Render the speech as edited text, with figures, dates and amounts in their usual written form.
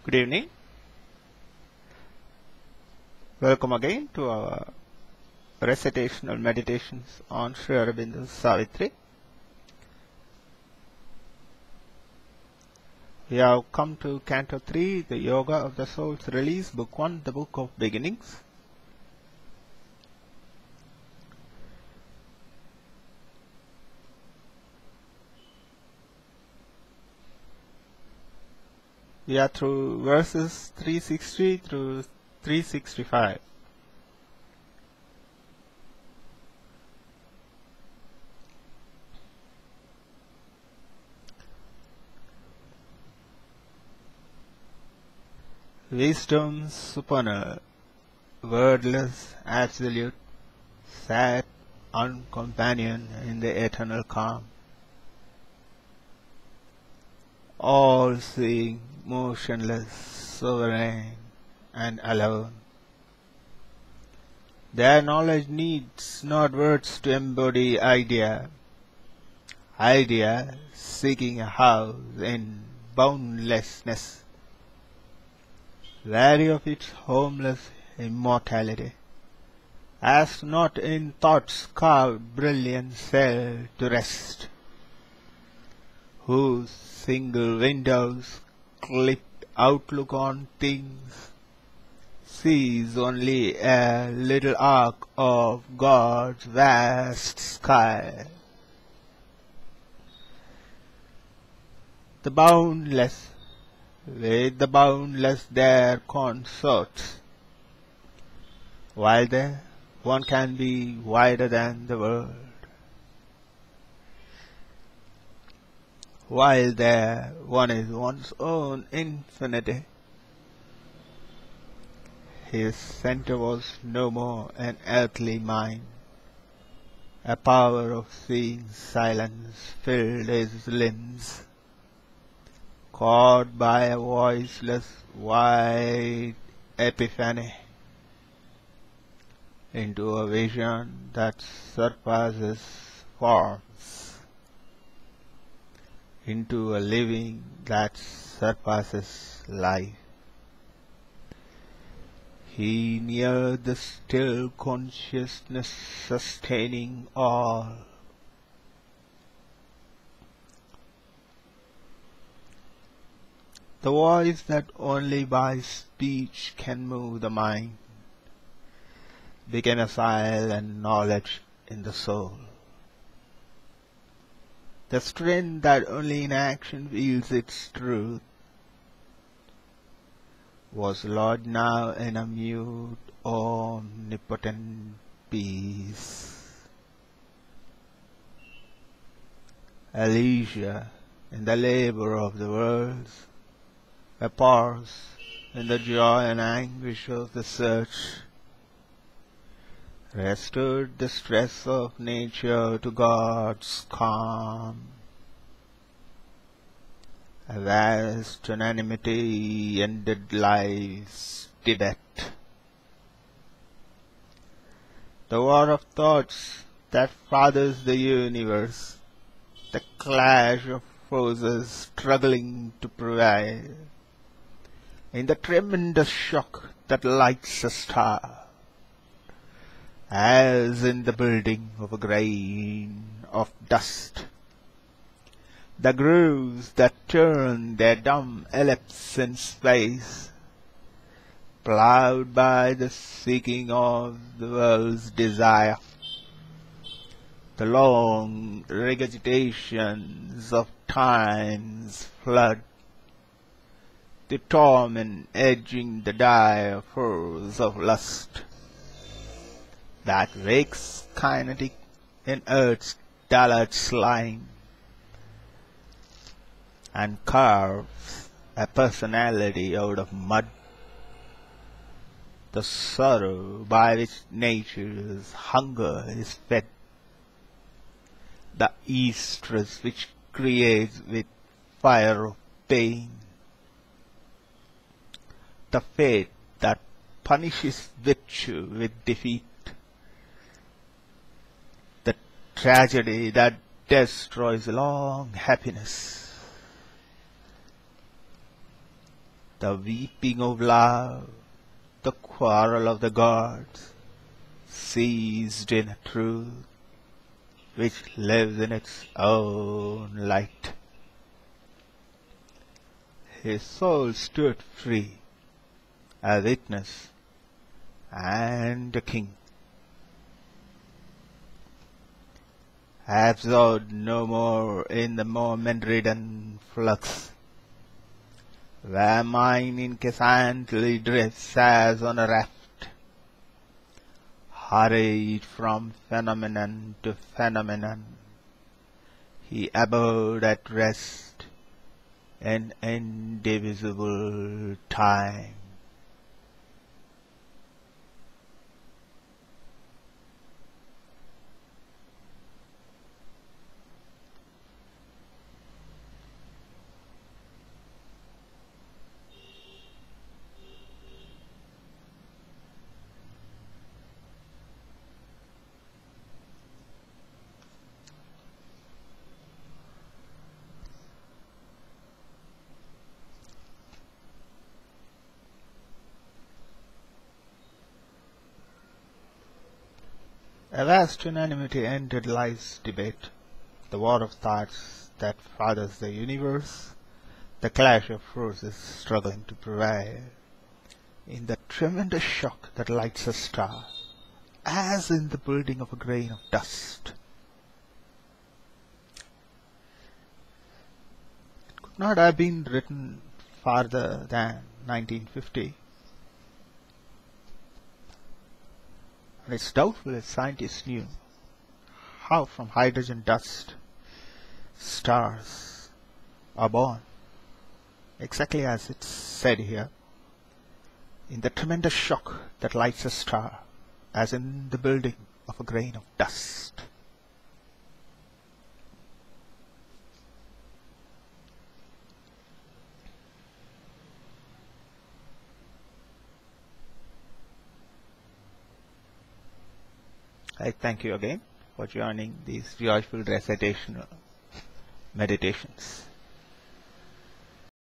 Good evening. Welcome again to our recitational meditations on Sri Aurobindo's Savitri. We have come to Canto 3, the Yoga of the Soul's Release, Book 1, the Book of Beginnings. We are through verses 360 through 365. Wisdom supernal, wordless, absolute, sat uncompanioned in the eternal calm. All-seeing, motionless, sovereign, and alone. Their knowledge needs not words to embody idea. Idea seeking a house in boundlessness, wary of its homeless immortality, as not in thought's carved brilliant cell to rest, whose single windows clipped outlook on things sees only a little arc of God's vast sky. The boundless, with the boundless their consorts, while there one can be wider than the world. While there one is one's own infinity, his center was no more an earthly mind. A power of seeing silence filled his limbs, caught by a voiceless wide epiphany into a vision that surpasses forms, into a living that surpasses life. He neared the still consciousness sustaining all. The voice that only by speech can move the mind became a silent knowledge in the soul. The strength that only in action wields its truth was lodged now in a mute, omnipotent peace. A leisure in the labor of the worlds, a pause in the joy and anguish of the search, restored the stress of nature to God's calm. A vast unanimity ended life's debate. The war of thoughts that fathers the universe, the clash of forces struggling to prevail, in the tremendous shock that lights a star, as in the building of a grain of dust. The grooves that turn their dumb ellipse in space, plowed by the seeking of the world's desire. The long regurgitations of time's flood, the torment edging the dire furrows of lust, that wakes kinetic in earth's dullard slime, and carves a personality out of mud. The sorrow by which nature's hunger is fed, the estrus which creates with fire of pain, the fate that punishes virtue with defeat, the tragedy that destroys long happiness. the weeping of love, the quarrel of the gods, seized in a truth which lives in its own light. His soul stood free, a witness and a king, absorbed no more in the moment-ridden flux, where mind incessantly drifts as on a raft, hurried from phenomenon to phenomenon. He abode at rest in indivisible time. A vast unanimity ended life's debate, the war of thoughts that fathers the universe, the clash of forces struggling to prevail, in the tremendous shock that lights a star, as in the building of a grain of dust. It could not have been written farther than 1950. And it's doubtful if scientists knew how from hydrogen dust stars are born, exactly as it's said here, in the tremendous shock that lights a star, as in the building of a grain of dust. I thank you again for joining these joyful recitation meditations.